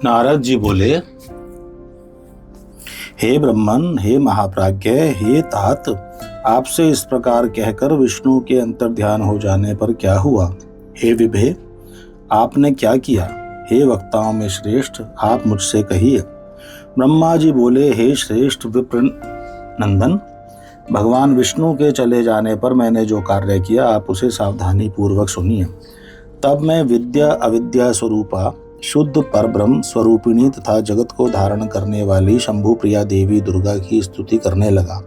नारद जी बोले, हे ब्रह्मन, हे महाप्राज्ञ, हे तात, आपसे इस प्रकार कहकर विष्णु के अंतर्ध्यान हो जाने पर क्या हुआ? हे विभे, आपने क्या किया? हे वक्ताओं में श्रेष्ठ, आप मुझसे कहिए। ब्रह्मा जी बोले, हे श्रेष्ठ विप्र नंदन, भगवान विष्णु के चले जाने पर मैंने जो कार्य किया आप उसे सावधानी पूर्वक सुनिए। तब मैं विद्या अविद्या स्वरूपा शुद्ध परब्रह्म स्वरूपिणी तथा जगत को धारण करने वाली शंभु प्रिया देवी दुर्गा की स्तुति करने लगा।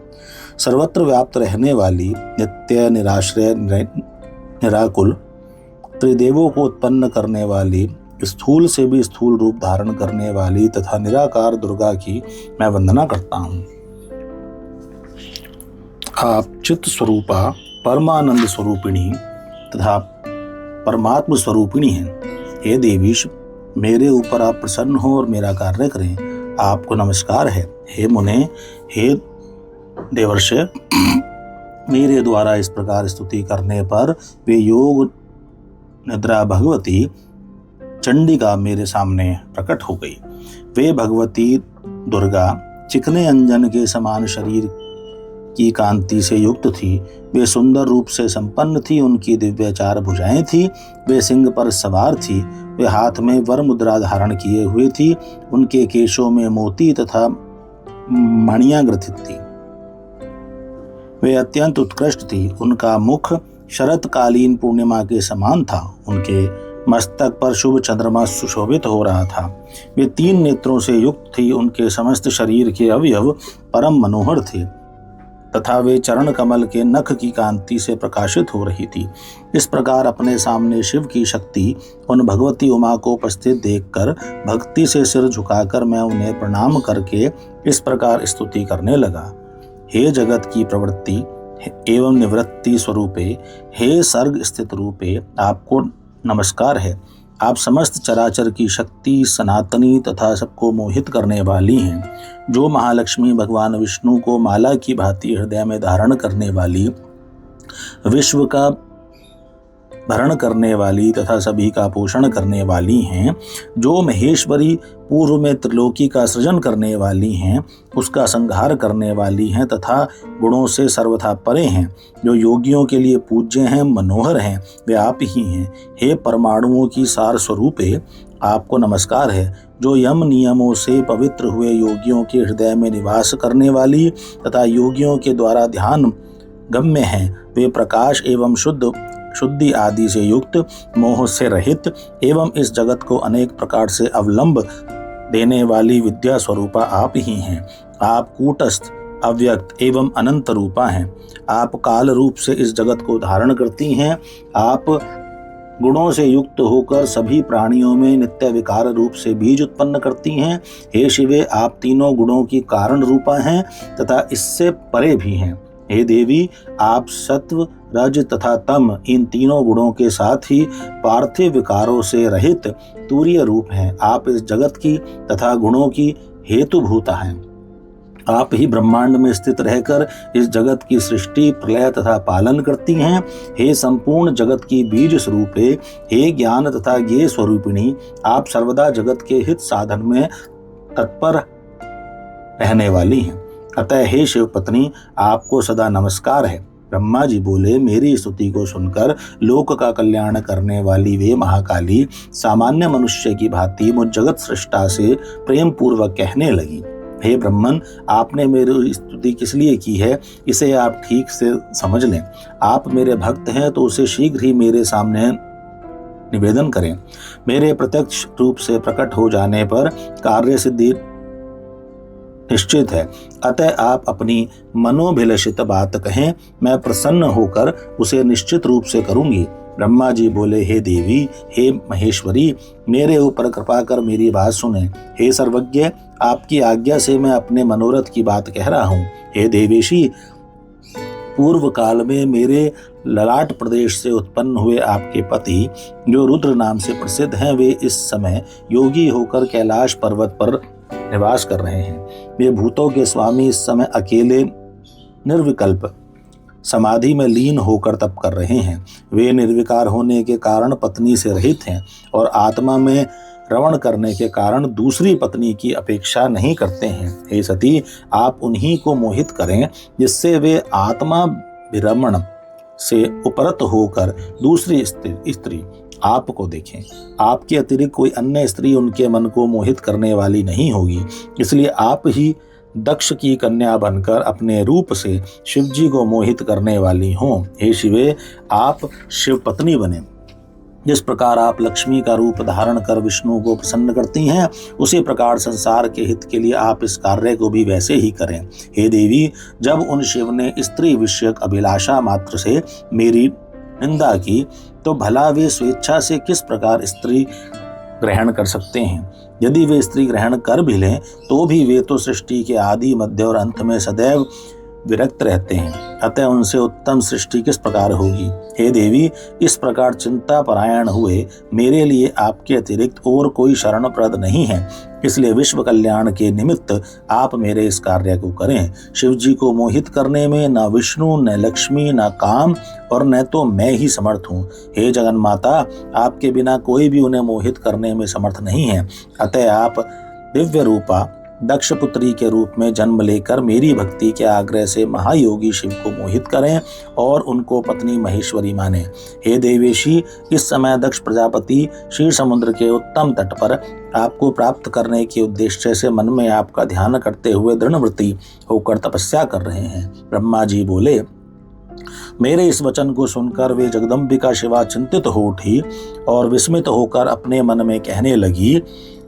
सर्वत्र व्याप्त रहने वाली, नित्य निराश्रय निराकुल, त्रिदेवों को उत्पन्न करने वाली, स्थूल से भी स्थूल रूप धारण करने वाली तथा निराकार दुर्गा की मैं वंदना करता हूँ। आप चित्त स्वरूपा, परमानंद स्वरूपिणी तथा परमात्म स्वरूपिणी हैं। हे देवीश, मेरे ऊपर आप प्रसन्न हो और मेरा कार्य करें, आपको नमस्कार है। हे मुने, हे देवर्षि, मेरे द्वारा इस प्रकार स्तुति करने पर वे योग निद्रा भगवती चंडिका मेरे सामने प्रकट हो गई। वे भगवती दुर्गा चिकने अंजन के समान शरीर की कांति से युक्त थी। वे सुंदर रूप से संपन्न थी। उनकी दिव्य चार भुजाएं थी। वे सिंह पर सवार थी। वे हाथ में वर मुद्रा धारण किए हुए थी। उनके केशों में मोती तथा मणियां ग्रथित थी। वे अत्यंत उत्कृष्ट थी। उनका मुख शरतकालीन पूर्णिमा के समान था। उनके मस्तक पर शुभ चंद्रमा सुशोभित हो रहा था। वे 3 नेत्रों से युक्त थी। उनके समस्त शरीर के अवयव परम मनोहर थे तथा वे चरण कमल के नख की कांति से प्रकाशित हो रही थी। इस प्रकार अपने सामने शिव की शक्ति उन भगवती उमा को उपस्थित देखकर भक्ति से सिर झुकाकर मैं उन्हें प्रणाम करके इस प्रकार स्तुति करने लगा। हे जगत की प्रवृत्ति एवं निवृत्ति स्वरूपे, हे सर्ग स्थित रूपे, आपको नमस्कार है। आप समस्त चराचर की शक्ति, सनातनी तथा सबको मोहित करने वाली हैं। जो महालक्ष्मी भगवान विष्णु को माला की भांति हृदय में धारण करने वाली, विश्व का भरण करने वाली तथा सभी का पोषण करने वाली हैं, जो महेश्वरी पूर्व में त्रिलोकी का सृजन करने वाली हैं, उसका संहार करने वाली हैं तथा गुणों से सर्वथा परे हैं, जो योगियों के लिए पूज्य हैं, मनोहर हैं, वे आप ही हैं। हे परमाणुओं की सार स्वरूपे, आपको नमस्कार है। जो यम नियमों से पवित्र हुए योगियों के हृदय में निवास करने वाली तथा योगियों के द्वारा ध्यान गम्य हैं, वे प्रकाश एवं शुद्धि आदि से युक्त, मोह से रहित एवं इस जगत को अनेक प्रकार से अवलंब देने वाली विद्या स्वरूपा आप ही हैं। आप कूटस्थ, अव्यक्त एवं अनंत रूपा हैं। आप काल रूप से इस जगत को धारण करती हैं। आप गुणों से युक्त होकर सभी प्राणियों में नित्य विकार रूप से बीज उत्पन्न करती हैं। हे शिवे, आप तीनों गुणों की कारण रूपा हैं तथा इससे परे भी हैं। हे देवी, आप सत्व, रज तथा तम, इन तीनों गुणों के साथ ही पार्थिव विकारों से रहित तूर्य रूप हैं। आप इस जगत की तथा गुणों की हेतुभूता हैं। आप ही ब्रह्मांड में स्थित रहकर इस जगत की सृष्टि, प्रलय तथा पालन करती हैं। हे संपूर्ण जगत की बीज स्वरूपे, हे ज्ञान तथा ज्ञेय स्वरूपिणी, आप सर्वदा जगत के हित साधन में तत्पर रहने वाली हैं। अतः हे शिव पत्नी, आपको सदा नमस्कार है। ब्रह्मा जी बोले, मेरी स्तुति को सुनकर लोक का कल्याण करने वाली वे महाकाली सामान्य मनुष्य की भांति मुझ जगत सृष्टा से प्रेम पूर्वक कहने लगी। हे ब्रह्मन, आपने मेरी स्तुति किस लिए की है, इसे आप ठीक से समझ लें। आप मेरे भक्त हैं तो उसे शीघ्र ही मेरे सामने निवेदन करें। मेरे प्रत्यक्ष रूप से प्रकट हो जाने पर कार्य सिद्धि निश्चित है। अतः आप अपनी मनोभिलषित बात कहें, मैं प्रसन्न होकर उसे निश्चित रूप से करूंगी। ब्रह्मा जी बोले, हे देवी, हे महेश्वरी, मेरे ऊपर कृपा कर मेरी बात सुने। हे सर्वज्ञ, आपकी आज्ञा से मैं अपने मनोरथ की बात कह रहा हूँ। हे देवेशी, पूर्व काल में मेरे ललाट प्रदेश से उत्पन्न हुए आपके पति, जो रुद्र नाम से प्रसिद्ध हैं, वे इस समय योगी होकर कैलाश पर्वत पर निवास कर रहे हैं। वे भूतों के स्वामी इस समय अकेले निर्विकल्प समाधि में लीन होकर तप कर रहे हैं। वे निर्विकार होने के कारण पत्नी से रहित हैं और आत्मा में रवण करने के कारण दूसरी पत्नी की अपेक्षा नहीं करते हैं। हे सती, आप उन्हीं को मोहित करें जिससे वे आत्मा विरमण से उपरत होकर दूसरी स्त्री आपको देखें। आपके अतिरिक्त कोई अन्य स्त्री उनके मन को मोहित करने वाली नहीं होगी। इसलिए आप ही दक्ष की कन्या बनकर अपने रूप से शिवजी को मोहित करने वाली हों। हे शिवे, आप शिव पत्नी बने। जिस प्रकार आप लक्ष्मी का रूप धारण कर विष्णु को प्रसन्न करती हैं, उसी प्रकार संसार के हित के लिए आप इस कार्य को भी वैसे ही करें। हे देवी, जब उन शिव ने स्त्री विषयक अभिलाषा मात्र से मेरी निंदा की, तो भला वे स्वेच्छा से किस प्रकार स्त्री ग्रहण कर सकते हैं? यदि वे स्त्री ग्रहण कर भी लें तो भी वे तो सृष्टि के आदि, मध्य और अंत में सदैव विरक्त रहते हैं। अतः उनसे उत्तम सृष्टि किस प्रकार होगी? हे देवी, इस प्रकार चिंता परायण हुए मेरे लिए आपके अतिरिक्त और कोई शरणप्रद नहीं है। इसलिए विश्व कल्याण के निमित्त आप मेरे इस कार्य को करें। शिव जी को मोहित करने में न विष्णु, न लक्ष्मी, न काम और न तो मैं ही समर्थ हूँ। हे जगन माता, आपके बिना कोई भी उन्हें मोहित करने में समर्थ नहीं है। अतः आप दिव्य रूपा दक्ष पुत्री के रूप में जन्म लेकर मेरी भक्ति के आग्रह से महायोगी शिव को मोहित करें और उनको पत्नी महेश्वरी माने। हे देवेशी, इस समय दक्ष प्रजापति क्षीर समुद्र के उत्तम तट पर आपको प्राप्त करने के उद्देश्य से मन में आपका ध्यान करते हुए दृढ़व्रती होकर तपस्या कर रहे हैं। ब्रह्मा जी बोले, मेरे इस वचन को सुनकर वे जगदम्बिका शिवा चिंतित हो उठी और विस्मित होकर अपने मन में कहने लगी,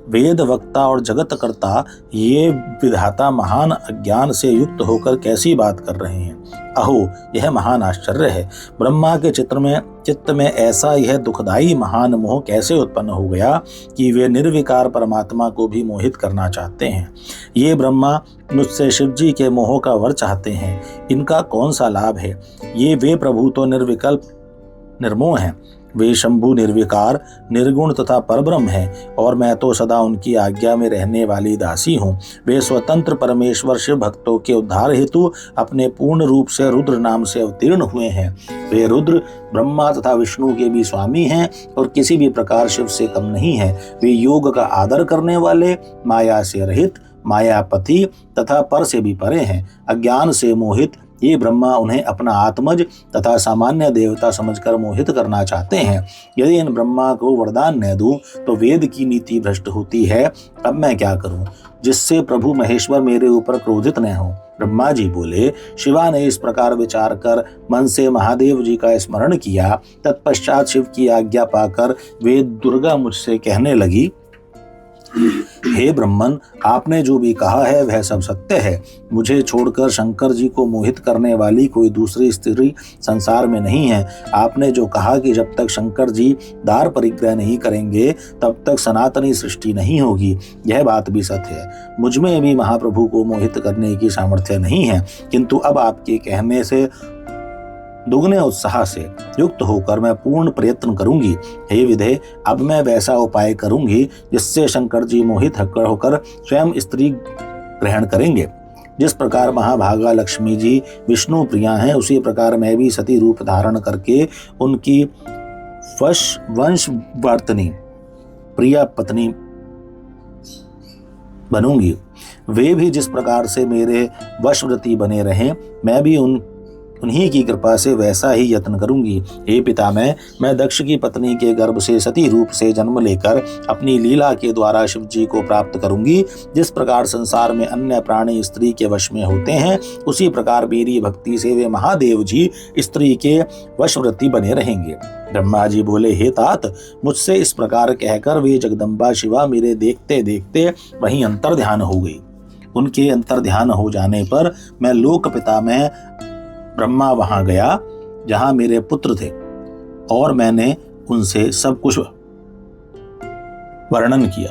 वेद वक्ता और जगत कर्ता ये विधाता महान अज्ञान से युक्त होकर कैसी बात कर रहे हैं। अहो, यह महान आश्चर्य है। ब्रह्मा के चित्त में ऐसा यह दुखदाई महान मोह कैसे उत्पन्न हो गया कि वे निर्विकार परमात्मा को भी मोहित करना चाहते हैं। ये ब्रह्मा मुझसे शिवजी के मोह का वर चाहते हैं, इनका कौन सा लाभ है? ये वे प्रभु तो निर्विकल्प निर्मोह हैं। वे शंभु निर्विकार, निर्गुण तथा परब्रह्म हैं और मैं तो सदा उनकी आज्ञा में रहने वाली दासी हूँ। वे स्वतंत्र परमेश्वर शिव भक्तों के उद्धार हेतु अपने पूर्ण रूप से रुद्र नाम से अवतीर्ण हुए हैं। वे रुद्र ब्रह्मा तथा विष्णु के भी स्वामी हैं और किसी भी प्रकार शिव से कम नहीं है। वे योग का आदर करने वाले, माया से रहित, मायापति तथा पर से भी परे हैं। अज्ञान से मोहित ये ब्रह्मा उन्हें अपना आत्मज तथा सामान्य देवता समझकर मोहित करना चाहते हैं। यदि इन ब्रह्मा को वरदान न दूं तो वेद की नीति भ्रष्ट होती है। अब मैं क्या करूं जिससे प्रभु महेश्वर मेरे ऊपर क्रोधित न हो? ब्रह्मा जी बोले, शिवा ने इस प्रकार विचार कर मन से महादेव जी का स्मरण किया। तत्पश्चात शिव की आज्ञा पाकर वे दुर्गा मुझसे कहने लगी, हे ब्रह्मन, आपने जो भी कहा है वह सब सत्य है। मुझे छोड़कर शंकर जी को मोहित करने वाली कोई दूसरी स्त्री संसार में नहीं है। आपने जो कहा कि जब तक शंकर जी दार परिग्रह नहीं करेंगे तब तक सनातनी सृष्टि नहीं होगी, यह बात भी सत्य है। मुझ में भी महाप्रभु को मोहित करने की सामर्थ्य नहीं है, किंतु अब आपके कहने से दुगने उत्साह से युक्त होकर मैं पूर्ण प्रयत्न करूंगी। हे विधे, अब मैं वैसा उपाय करूंगी जिससे शंकर जी मोहित होकर स्वयं स्त्री ग्रहण करेंगे। जिस प्रकार महाभागा लक्ष्मी जी विष्णु प्रिया हैं, उसी प्रकार मैं भी सती रूप धारण करके उनकी वंशवर्तनी प्रिया पत्नी बनूंगी। वे भी जिस प्रकार से मेरे वशव्रती बने रहें, मैं भी उन्हीं की कृपा से वैसा ही यत्न करूंगी। हे पितामह, मैं दक्ष की पत्नी के गर्भ से सती रूप से जन्म लेकर अपनी लीला के द्वारा शिव जी को प्राप्त करूंगी। जिस प्रकार संसार में अन्य प्राणी स्त्री के वश में होते हैं, उसी प्रकार मेरी भक्ति से वे महादेव जी स्त्री के वशव्रती बने रहेंगे। ब्रह्मा जी बोले, हे तात, मुझसे इस प्रकार कहकर वे जगदम्बा शिवा मेरे देखते देखते वहीं अंतर ध्यान हो गई। उनके अंतर ध्यान हो जाने पर मैं लोक पितामह ब्रह्मा वहां गया जहां मेरे पुत्र थे और मैंने उनसे सब कुछ वर्णन किया।